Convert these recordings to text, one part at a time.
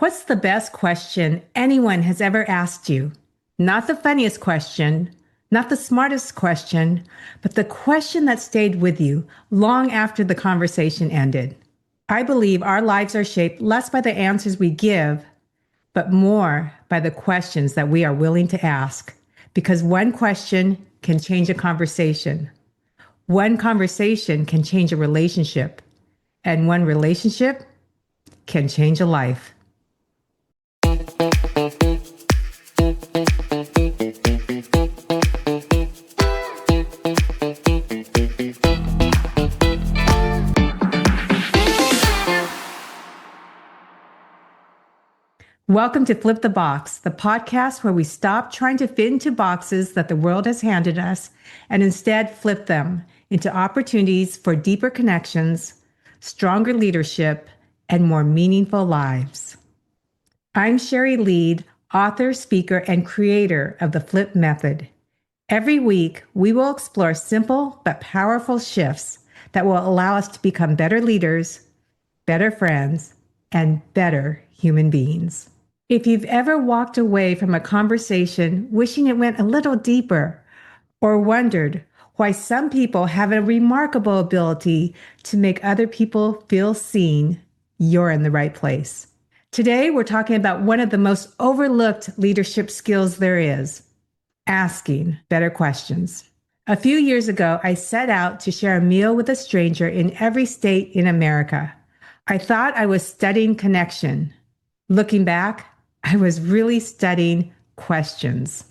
What's the best question anyone has ever asked you? Not the funniest question, not the smartest question, but the question that stayed with you long after the conversation ended. I believe our lives are shaped less by the answers we give, but more by the questions that we are willing to ask. Because one question can change a conversation. One conversation can change a relationship. And one relationship can change a life. Welcome to Flip the Box, the podcast where we stop trying to fit into boxes that the world has handed us and instead flip them into opportunities for deeper connections, stronger leadership, and more meaningful lives. I'm Shari Leid, author, speaker, and creator of the Flip Method. Every week, we will explore simple but powerful shifts that will allow us to become better leaders, better friends, and better human beings. If you've ever walked away from a conversation wishing it went a little deeper, or wondered why some people have a remarkable ability to make other people feel seen, you're in the right place. Today, we're talking about one of the most overlooked leadership skills there is, asking better questions. A few years ago, I set out to share a meal with a stranger in every state in America. I thought I was studying connection. Looking back, I was really studying questions.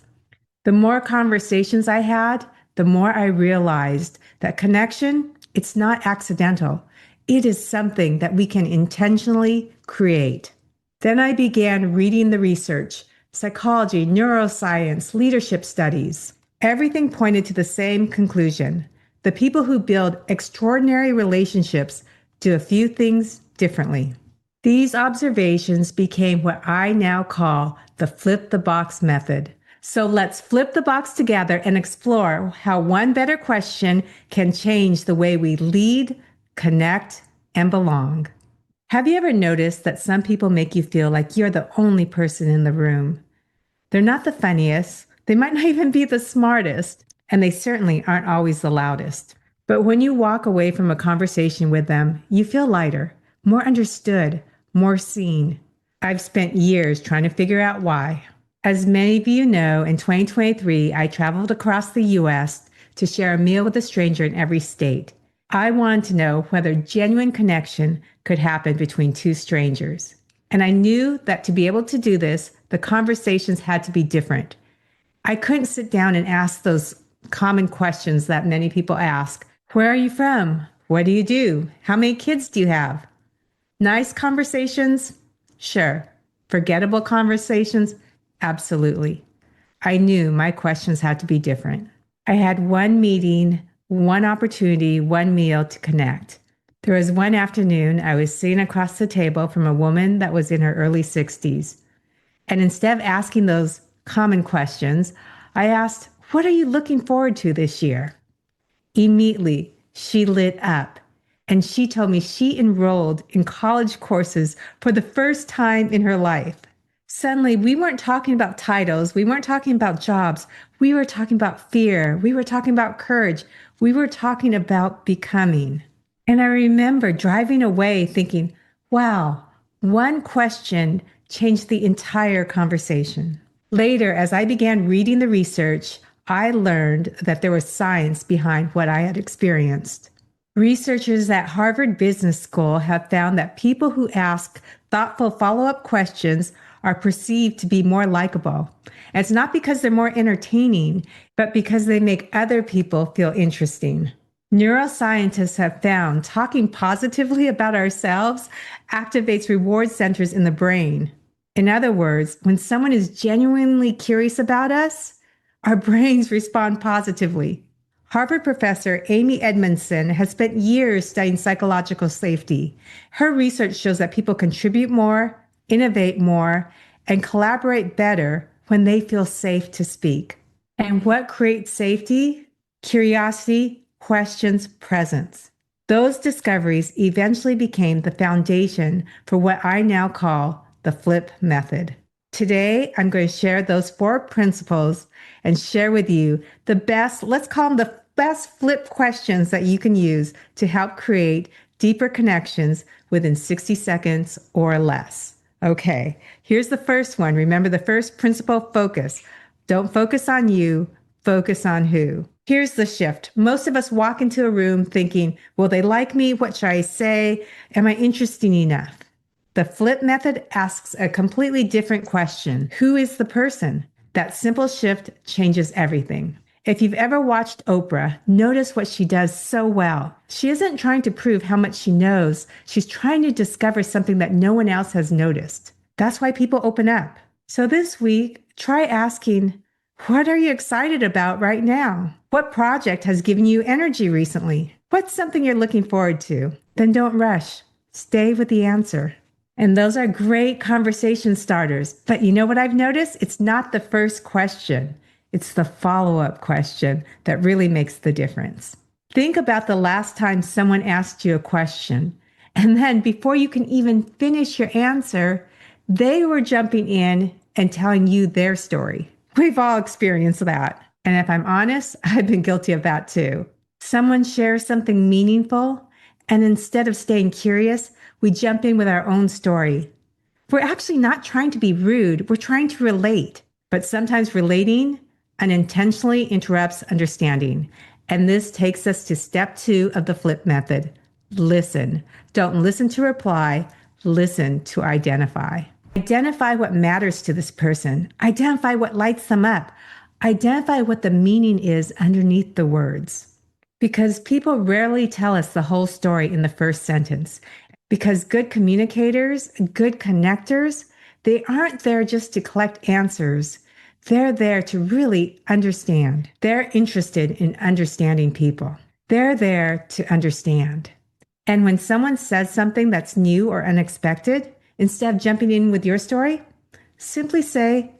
The more conversations I had, the more I realized that connection, it's not accidental. It is something that we can intentionally create. Then I began reading the research, psychology, neuroscience, leadership studies. Everything pointed to the same conclusion. The people who build extraordinary relationships do a few things differently. These observations became what I now call the Flip the Box method. So let's flip the box together and explore how one better question can change the way we lead, connect, and belong. Have you ever noticed that some people make you feel like you're the only person in the room? They're not the funniest, they might not even be the smartest, and they certainly aren't always the loudest. But when you walk away from a conversation with them, you feel lighter, more understood, more seen. I've spent years trying to figure out why. As many of you know, in 2023, I traveled across the U.S. to share a meal with a stranger in every state. I wanted to know whether genuine connection could happen between two strangers. And I knew that to be able to do this, the conversations had to be different. I couldn't sit down and ask those common questions that many people ask. Where are you from? What do you do? How many kids do you have? Nice conversations? Sure. Forgettable conversations? Absolutely. I knew my questions had to be different. I had one meeting, one opportunity, one meal to connect. There was one afternoon I was sitting across the table from a woman that was in her early 60s. And instead of asking those common questions, I asked, "What are you looking forward to this year?" Immediately, she lit up. And she told me she enrolled in college courses for the first time in her life. Suddenly, we weren't talking about titles. We weren't talking about jobs. We were talking about fear. We were talking about courage. We were talking about becoming. And I remember driving away thinking, wow, one question changed the entire conversation. Later, as I began reading the research, I learned that there was science behind what I had experienced. Researchers at Harvard Business School have found that people who ask thoughtful follow-up questions are perceived to be more likable. And it's not because they're more entertaining, but because they make other people feel interesting. Neuroscientists have found talking positively about ourselves activates reward centers in the brain. In other words, when someone is genuinely curious about us, our brains respond positively. Harvard professor Amy Edmondson has spent years studying psychological safety. Her research shows that people contribute more, innovate more, and collaborate better when they feel safe to speak. And what creates safety? Curiosity, questions, presence. Those discoveries eventually became the foundation for what I now call the flip method. Today, I'm going to share those 4 principles and share with you the best, let's call them the best flip questions that you can use to help create deeper connections within 60 seconds or less. Okay, here's the first one. Remember the first principle, focus. Don't focus on you, focus on who. Here's the shift. Most of us walk into a room thinking, will they like me? What should I say? Am I interesting enough? The flip method asks a completely different question. Who is the person? That simple shift changes everything. If you've ever watched Oprah, notice what she does so well. She isn't trying to prove how much she knows. She's trying to discover something that no one else has noticed. That's why people open up. So this week, try asking, what are you excited about right now? What project has given you energy recently? What's something you're looking forward to? Then don't rush. Stay with the answer. And those are great conversation starters. But you know what I've noticed? It's not the first question. It's the follow-up question that really makes the difference. Think about the last time someone asked you a question, and then before you can even finish your answer, they were jumping in and telling you their story. We've all experienced that. And if I'm honest, I've been guilty of that too. Someone shares something meaningful, and instead of staying curious, we jump in with our own story. We're actually not trying to be rude. We're trying to relate. But sometimes relating unintentionally interrupts understanding. And this takes us to step 2 of the flip method. Listen. Don't listen to reply. Listen to identify. Identify what matters to this person. Identify what lights them up. Identify what the meaning is underneath the words. Because people rarely tell us the whole story in the first sentence. Because good communicators, good connectors, they aren't there just to collect answers. They're there to really understand. They're interested in understanding people. They're there to understand. And when someone says something that's new or unexpected, instead of jumping in with your story, simply say,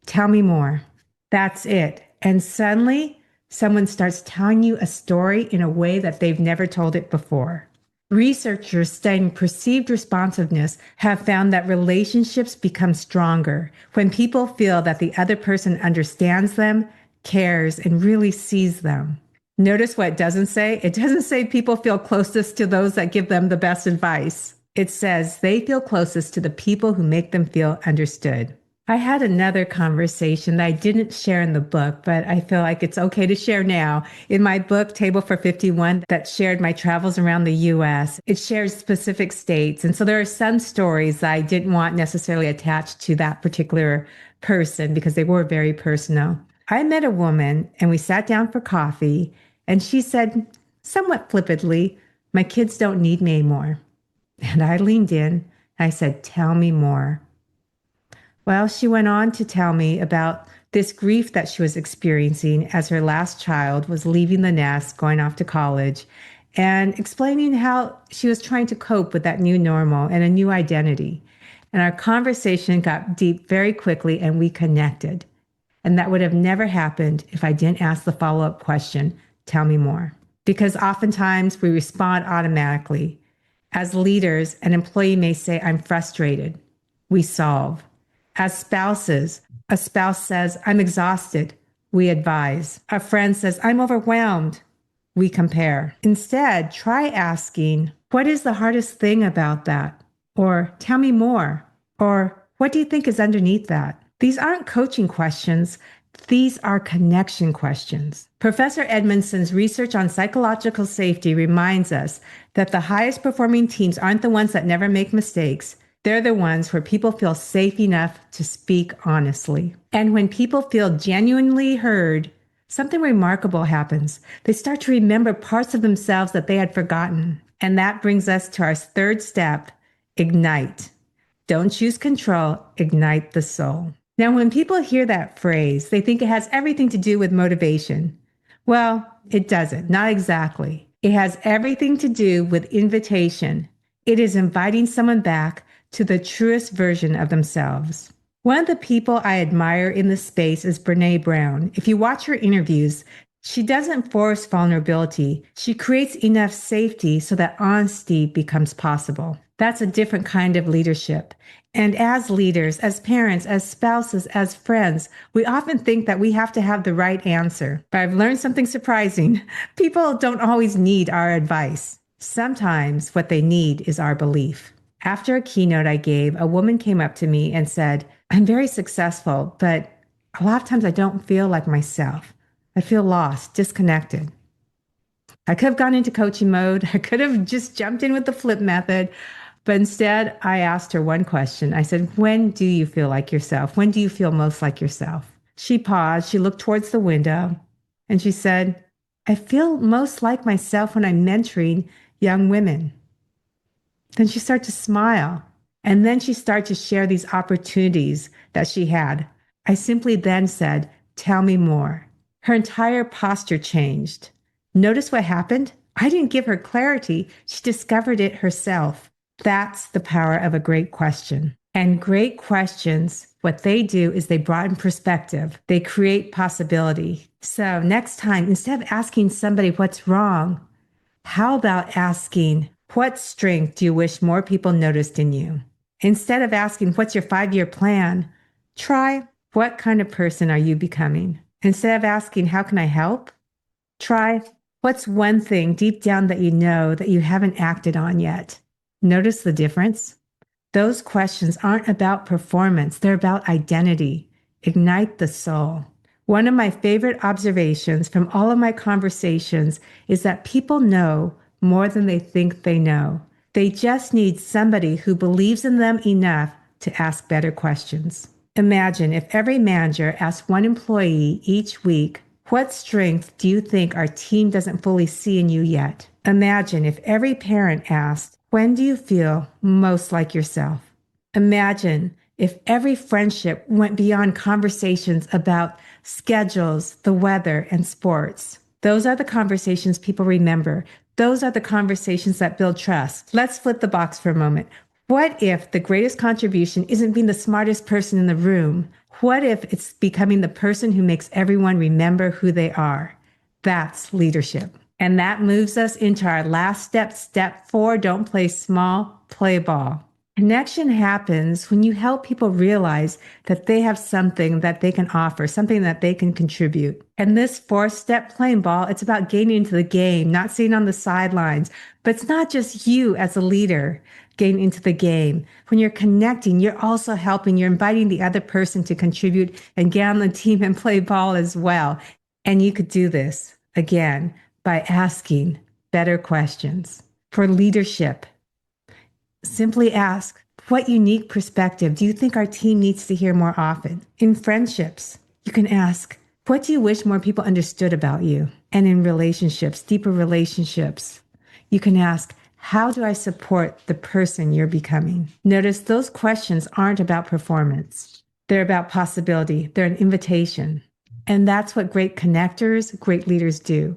tell me more. That's it. And suddenly, someone starts telling you a story in a way that they've never told it before. Researchers studying perceived responsiveness have found that relationships become stronger when people feel that the other person understands them, cares, and really sees them. Notice what it doesn't say? It doesn't say people feel closest to those that give them the best advice. It says they feel closest to the people who make them feel understood. I had another conversation that I didn't share in the book, but I feel like it's okay to share now. In my book, Table for 51, that shared my travels around the U.S., it shares specific states. And so there are some stories that I didn't want necessarily attached to that particular person because they were very personal. I met a woman and we sat down for coffee, and she said, somewhat flippantly, my kids don't need me anymore. And I leaned in and I said, tell me more. Well, she went on to tell me about this grief that she was experiencing as her last child was leaving the nest, going off to college, and explaining how she was trying to cope with that new normal and a new identity. And our conversation got deep very quickly, and we connected. And that would have never happened if I didn't ask the follow-up question, tell me more. Because oftentimes we respond automatically. As leaders, an employee may say, I'm frustrated. We solve. As spouses, a spouse says, I'm exhausted. We advise. A friend says, I'm overwhelmed. We compare. Instead, try asking, what is the hardest thing about that? Or tell me more. Or what do you think is underneath that? These aren't coaching questions. These are connection questions. Professor Edmondson's research on psychological safety reminds us that the highest performing teams aren't the ones that never make mistakes. They're the ones where people feel safe enough to speak honestly. And when people feel genuinely heard, something remarkable happens. They start to remember parts of themselves that they had forgotten. And that brings us to our third step, ignite. Don't choose control, ignite the soul. Now, when people hear that phrase, they think it has everything to do with motivation. Well, it doesn't, not exactly. It has everything to do with invitation. It is inviting someone back to the truest version of themselves. One of the people I admire in this space is Brené Brown. If you watch her interviews, She doesn't force vulnerability. She creates enough safety so that honesty becomes possible. That's a different kind of leadership. And as leaders, as parents, as spouses, as friends, we often think that we have to have the right answer. But I've learned something surprising. People don't always need our advice. Sometimes what they need is our belief. After a keynote I gave, a woman came up to me and said, "I'm very successful, but a lot of times I don't feel like myself. I feel lost, disconnected." I could have gone into coaching mode. I could have just jumped in with the flip method. But instead, I asked her one question. I said, "When do you feel like yourself? When do you feel most like yourself?" She paused. She looked towards the window and she said, "I feel most like myself when I'm mentoring young women." Then she started to smile. And then she started to share these opportunities that she had. I simply then said, "Tell me more." Her entire posture changed. Notice what happened? I didn't give her clarity. She discovered it herself. That's the power of a great question. And great questions, what they do is they broaden perspective. They create possibility. So next time, instead of asking somebody what's wrong, how about asking, what strength do you wish more people noticed in you? Instead of asking, what's your 5-year plan? Try, what kind of person are you becoming? Instead of asking, how can I help? Try, what's one thing deep down that you know that you haven't acted on yet? Notice the difference? Those questions aren't about performance. They're about identity. Ignite the soul. One of my favorite observations from all of my conversations is that people know more than they think they know. They just need somebody who believes in them enough to ask better questions. Imagine if every manager asked one employee each week, what strength do you think our team doesn't fully see in you yet? Imagine if every parent asked, when do you feel most like yourself? Imagine if every friendship went beyond conversations about schedules, the weather, and sports. Those are the conversations people remember. Those are the conversations that build trust. Let's flip the box for a moment. What if the greatest contribution isn't being the smartest person in the room? What if it's becoming the person who makes everyone remember who they are? That's leadership. And that moves us into our last step, step 4, don't play small, play ball. Connection happens when you help people realize that they have something that they can offer, something that they can contribute. And this 4th step, playing ball, it's about getting into the game, not sitting on the sidelines. But it's not just you as a leader getting into the game. When you're connecting, you're also helping, you're inviting the other person to contribute and get on the team and play ball as well. And you could do this, again, by asking better questions. For leadership, simply ask, what unique perspective do you think our team needs to hear more often? In friendships, you can ask, what do you wish more people understood about you? And in relationships, deeper relationships, you can ask, how do I support the person you're becoming? Notice those questions aren't about performance. They're about possibility. They're an invitation. And that's what great connectors, great leaders do.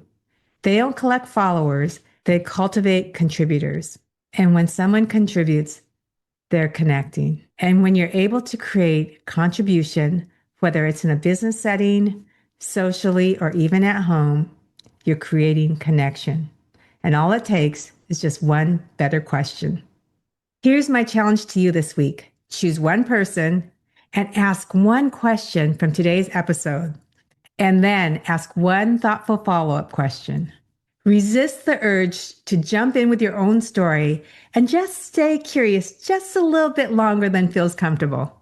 They don't collect followers. They cultivate contributors. And when someone contributes, they're connecting. And when you're able to create contribution, whether it's in a business setting, socially, or even at home, you're creating connection. And all it takes is just one better question. Here's my challenge to you this week. Choose one person and ask one question from today's episode. And then ask one thoughtful follow-up question. Resist the urge to jump in with your own story and just stay curious just a little bit longer than feels comfortable.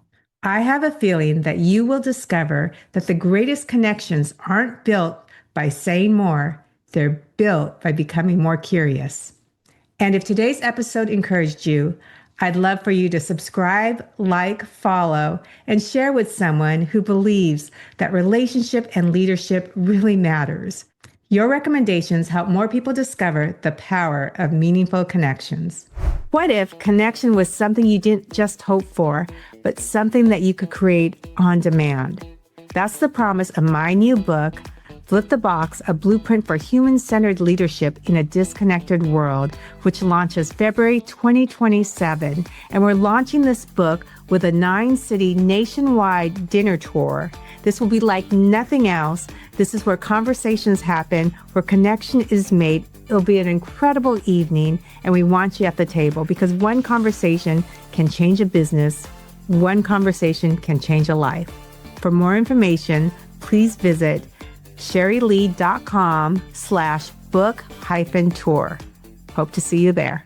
I have a feeling that you will discover that the greatest connections aren't built by saying more, they're built by becoming more curious. And if today's episode encouraged you, I'd love for you to subscribe, like, follow, and share with someone who believes that relationship and leadership really matters. Your recommendations help more people discover the power of meaningful connections. What if connection was something you didn't just hope for, but something that you could create on demand? That's the promise of my new book, Flip the Box, a blueprint for human-centered leadership in a disconnected world, which launches February 2027. And we're launching this book with a 9-city nationwide dinner tour This will be like nothing else. This is where conversations happen, where connection is made. It'll be an incredible evening, and we want you at the table because one conversation can change a business. One conversation can change a life. For more information, please visit sharileid.com/book-tour. Hope to see you there.